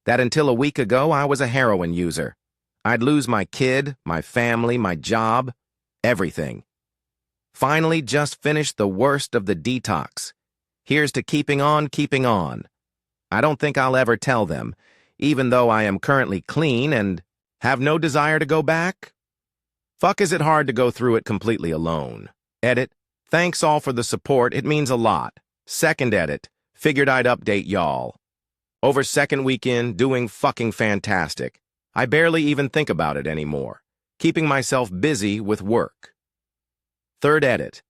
that until a week ago I was a heroin user. I'd lose my kid, my family, my job, everything. Finally just finished the worst of the detox. Here's to keeping on, keeping on. I don't think I'll ever tell them, even though I am currently clean and have no desire to go back. Fuck, is it hard to go through it completely alone. Edit. Thanks all for the support, it means a lot. Second edit. Figured I'd update y'all. Over second weekend, doing fucking fantastic. I barely even think about it anymore. Keeping myself busy with work. Third edit.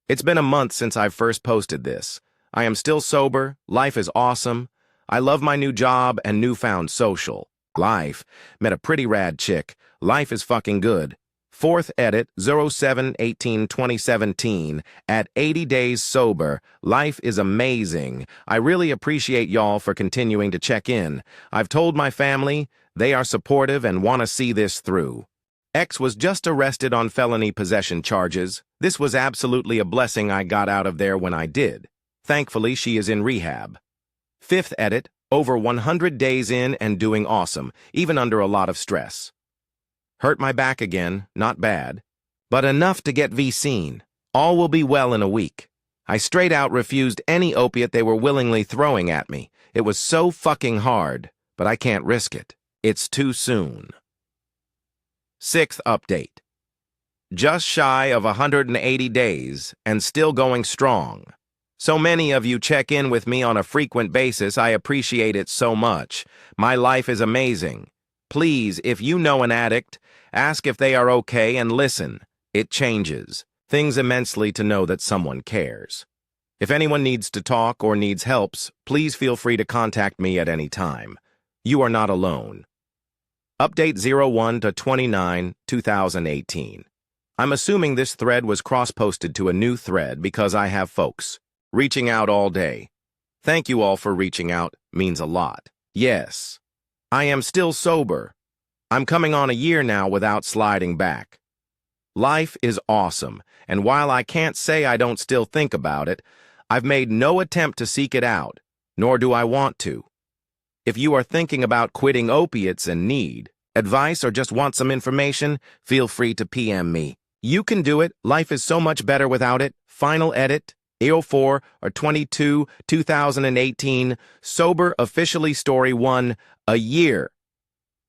It's been a month since I first posted this. I am still sober, life is awesome. I love my new job and newfound social life. Met a pretty rad chick. Life is fucking good. Fourth edit, 07/18/2017, at 80 days sober. Life is amazing. I really appreciate y'all for continuing to check in. I've told my family, they are supportive and want to see this through. X was just arrested on felony possession charges. This was absolutely a blessing I got out of there when I did. Thankfully, she is in rehab. Fifth edit, over 100 days in and doing awesome, even under a lot of stress. Hurt my back again, not bad, but enough to get seen. All will be well in a week. I straight out refused any opiate they were willingly throwing at me. It was so fucking hard, but I can't risk it. It's too soon. Sixth update. Just shy of 180 days and still going strong. So many of you check in with me on a frequent basis. I appreciate it so much. My life is amazing. Please, if you know an addict, ask if they are okay and listen. It changes things immensely to know that someone cares. If anyone needs to talk or needs helps, please feel free to contact me at any time. You are not alone. Update 01/29/2018. I'm assuming this thread was cross-posted to a new thread because I have folks reaching out all day. Thank you all for reaching out, means a lot. Yes, I am still sober. I'm coming on a year now without sliding back. Life is awesome, and while I can't say I don't still think about it, I've made no attempt to seek it out, nor do I want to. If you are thinking about quitting opiates and need advice or just want some information, feel free to PM me. You can do it. Life is so much better without it. Final edit, 04/22/2018, sober officially story 1, a year.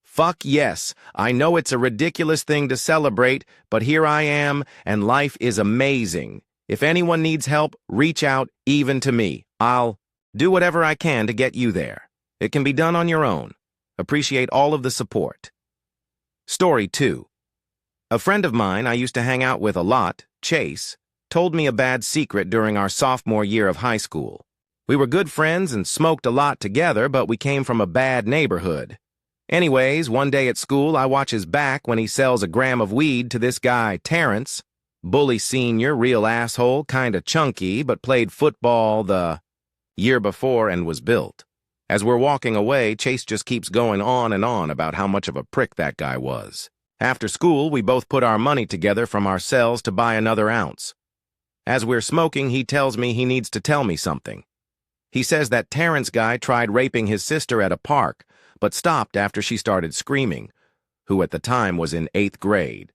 Fuck yes, I know it's a ridiculous thing to celebrate, but here I am, and life is amazing. If anyone needs help, reach out, even to me. I'll do whatever I can to get you there. It can be done on your own. Appreciate all of the support. Story 2. A friend of mine I used to hang out with a lot, Chase, told me a bad secret during our sophomore year of high school. We were good friends and smoked a lot together, but we came from a bad neighborhood. Anyways, one day at school, I watch his back when he sells a gram of weed to this guy, Terrence. Bully senior, real asshole, kinda chunky, but played football the year before and was built. As we're walking away, Chase just keeps going on and on about how much of a prick that guy was. After school, we both put our money together from our cells to buy another ounce. As we're smoking, he tells me he needs to tell me something. He says that Terrence guy tried raping his sister at a park, but stopped after she started screaming, who at the time was in 8th grade.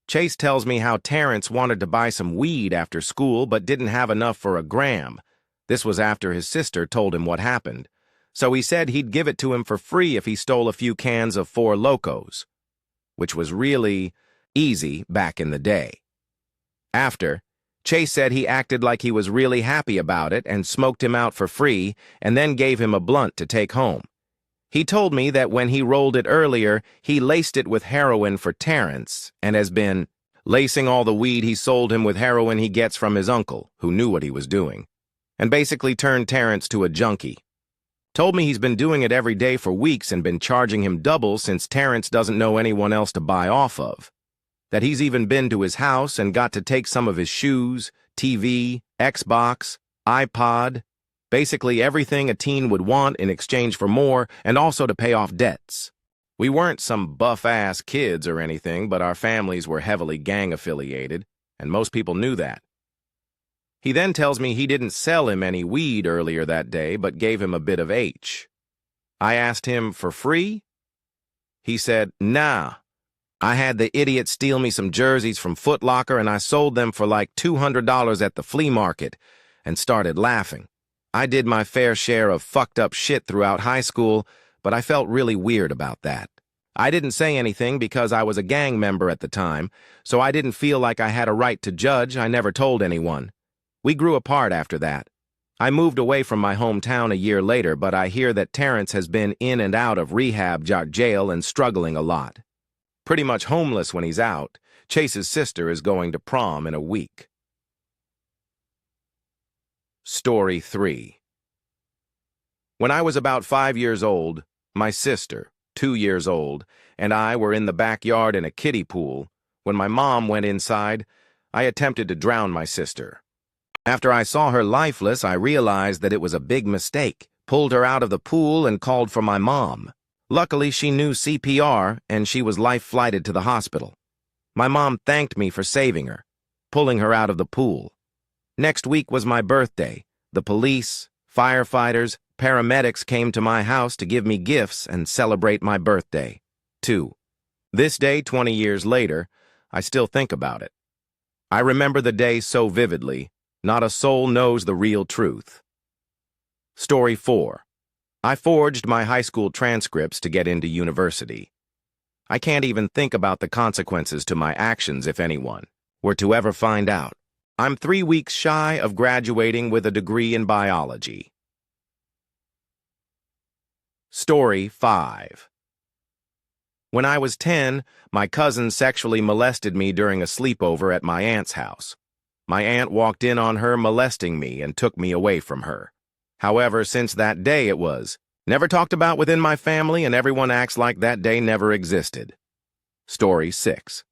Chase tells me how Terrence wanted to buy some weed after school but didn't have enough for a gram. This was after his sister told him what happened. So he said he'd give it to him for free if he stole a few cans of Four Locos, which was really easy back in the day. After, Chase said he acted like he was really happy about it and smoked him out for free and then gave him a blunt to take home. He told me that when he rolled it earlier, he laced it with heroin for Terrence and has been lacing all the weed he sold him with heroin he gets from his uncle, who knew what he was doing, and basically turned Terrence to a junkie. Told me he's been doing it every day for weeks and been charging him double since Terrence doesn't know anyone else to buy off of. That he's even been to his house and got to take some of his shoes, TV, Xbox, iPod, basically everything a teen would want in exchange for more and also to pay off debts. We weren't some buff-ass kids or anything, but our families were heavily gang-affiliated, and most people knew that. He then tells me he didn't sell him any weed earlier that day, but gave him a bit of H. I asked him for free. He said, nah. I had the idiot steal me some jerseys from Foot Locker and I sold them for like $200 at the flea market and started laughing. I did my fair share of fucked up shit throughout high school, but I felt really weird about that. I didn't say anything because I was a gang member at the time, so I didn't feel like I had a right to judge. I never told anyone. We grew apart after that. I moved away from my hometown a year later, but I hear that Terrence has been in and out of rehab jail and struggling a lot. Pretty much homeless when he's out. Chase's sister is going to prom in a week. Story 3. When I was about 5 years old, my sister, 2 years old, and I were in the backyard in a kiddie pool. When my mom went inside, I attempted to drown my sister. After I saw her lifeless, I realized that it was a big mistake, pulled her out of the pool and called for my mom. Luckily, she knew CPR and she was life-flighted to the hospital. My mom thanked me for saving her, pulling her out of the pool. Next week was my birthday. The police, firefighters, paramedics came to my house to give me gifts and celebrate my birthday, too. This day, 20 years later, I still think about it. I remember the day so vividly. Not a soul knows the real truth. Story 4. I forged my high school transcripts to get into university. I can't even think about the consequences to my actions if anyone were to ever find out. I'm 3 weeks shy of graduating with a degree in biology. Story 5. When I was 10, my cousin sexually molested me during a sleepover at my aunt's house. My aunt walked in on her molesting me and took me away from her. However, since that day it was never talked about within my family and everyone acts like that day never existed. Story 6.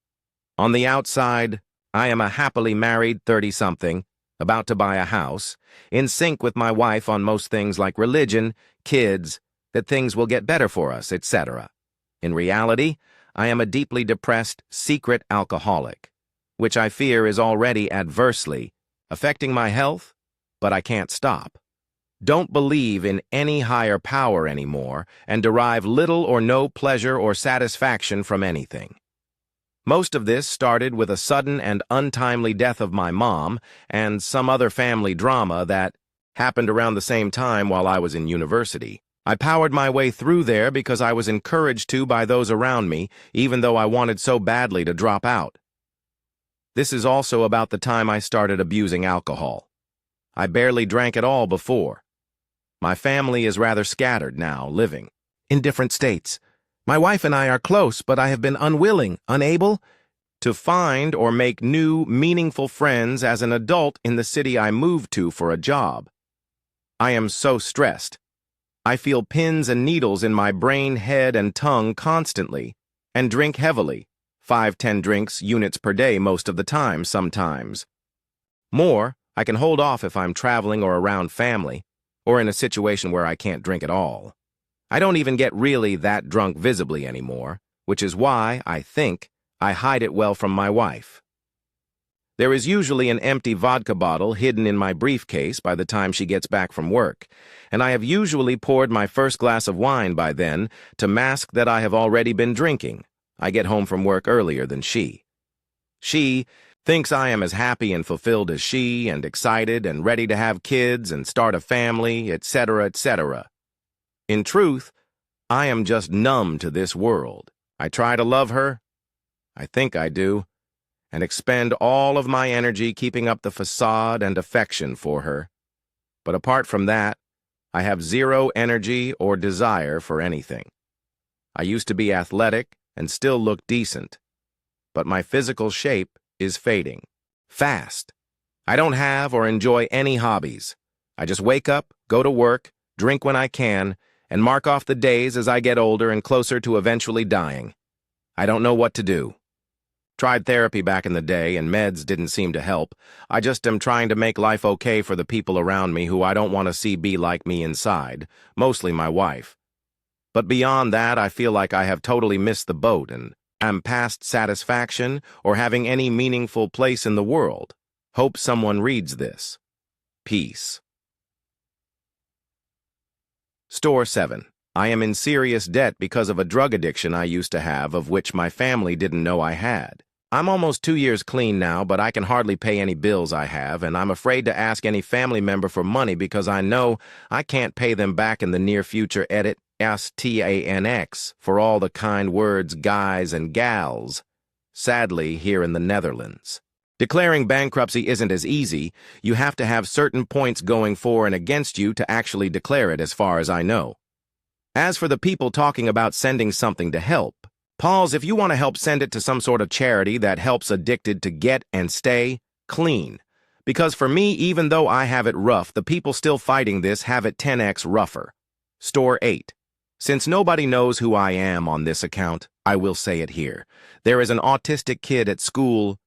On the outside, I am a happily married 30-something, about to buy a house, in sync with my wife on most things like religion, kids, that things will get better for us, etc. In reality, I am a deeply depressed, secret alcoholic, which I fear is already adversely affecting my health, but I can't stop. Don't believe in any higher power anymore and derive little or no pleasure or satisfaction from anything. Most of this started with a sudden and untimely death of my mom and some other family drama that happened around the same time while I was in university. I powered my way through there because I was encouraged to by those around me, even though I wanted so badly to drop out. This is also about the time I started abusing alcohol. I barely drank at all before. My family is rather scattered now, living in different states. My wife and I are close, but I have been unable to find or make new, meaningful friends as an adult in the city I moved to for a job. I am so stressed. I feel pins and needles in my brain, head, and tongue constantly, and drink heavily, 5-10 drinks units per day most of the time sometimes. More, I can hold off if I'm traveling or around family, or in a situation where I can't drink at all. I don't even get really that drunk visibly anymore, which is why, I think, I hide it well from my wife. There is usually an empty vodka bottle hidden in my briefcase by the time she gets back from work, and I have usually poured my first glass of wine by then to mask that I have already been drinking. I get home from work earlier than she. She thinks I am as happy and fulfilled as she, and excited and ready to have kids and start a family, etc., etc. In truth, I am just numb to this world. I try to love her, I think I do, and expend all of my energy keeping up the facade and affection for her. But apart from that, I have zero energy or desire for anything. I used to be athletic and still look decent, but my physical shape is fading fast. I don't have or enjoy any hobbies. I just wake up, go to work, drink when I can, and mark off the days as I get older and closer to eventually dying. I don't know what to do. Tried therapy back in the day, and meds didn't seem to help. I just am trying to make life okay for the people around me who I don't want to see be like me inside, mostly my wife. But beyond that, I feel like I have totally missed the boat and am past satisfaction or having any meaningful place in the world. Hope someone reads this. Peace. Store 7. I am in serious debt because of a drug addiction I used to have, of which my family didn't know I had. I'm almost 2 years clean now, but I can hardly pay any bills I have, and I'm afraid to ask any family member for money because I know I can't pay them back in the near future. Edit STANX for all the kind words, guys and gals. Sadly, here in the Netherlands. Declaring bankruptcy isn't as easy. You have to have certain points going for and against you to actually declare it, as far as I know. As for the people talking about sending something to help, pause. If you want to help, send it to some sort of charity that helps addicted to get and stay clean. Because for me, even though I have it rough, the people still fighting this have it 10x rougher. Store 8. Since nobody knows who I am on this account, I will say it here. There is an autistic kid at school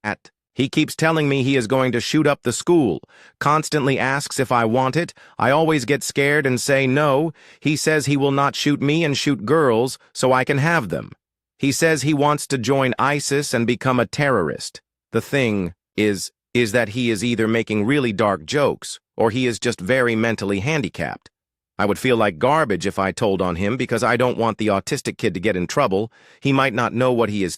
He keeps telling me he is going to shoot up the school, constantly asks if I want it. I always get scared and say no. He says he will not shoot me and shoot girls so I can have them. He says he wants to join ISIS and become a terrorist. The thing is that he is either making really dark jokes or he is just very mentally handicapped. I would feel like garbage if I told on him because I don't want the autistic kid to get in trouble. He might not know what he is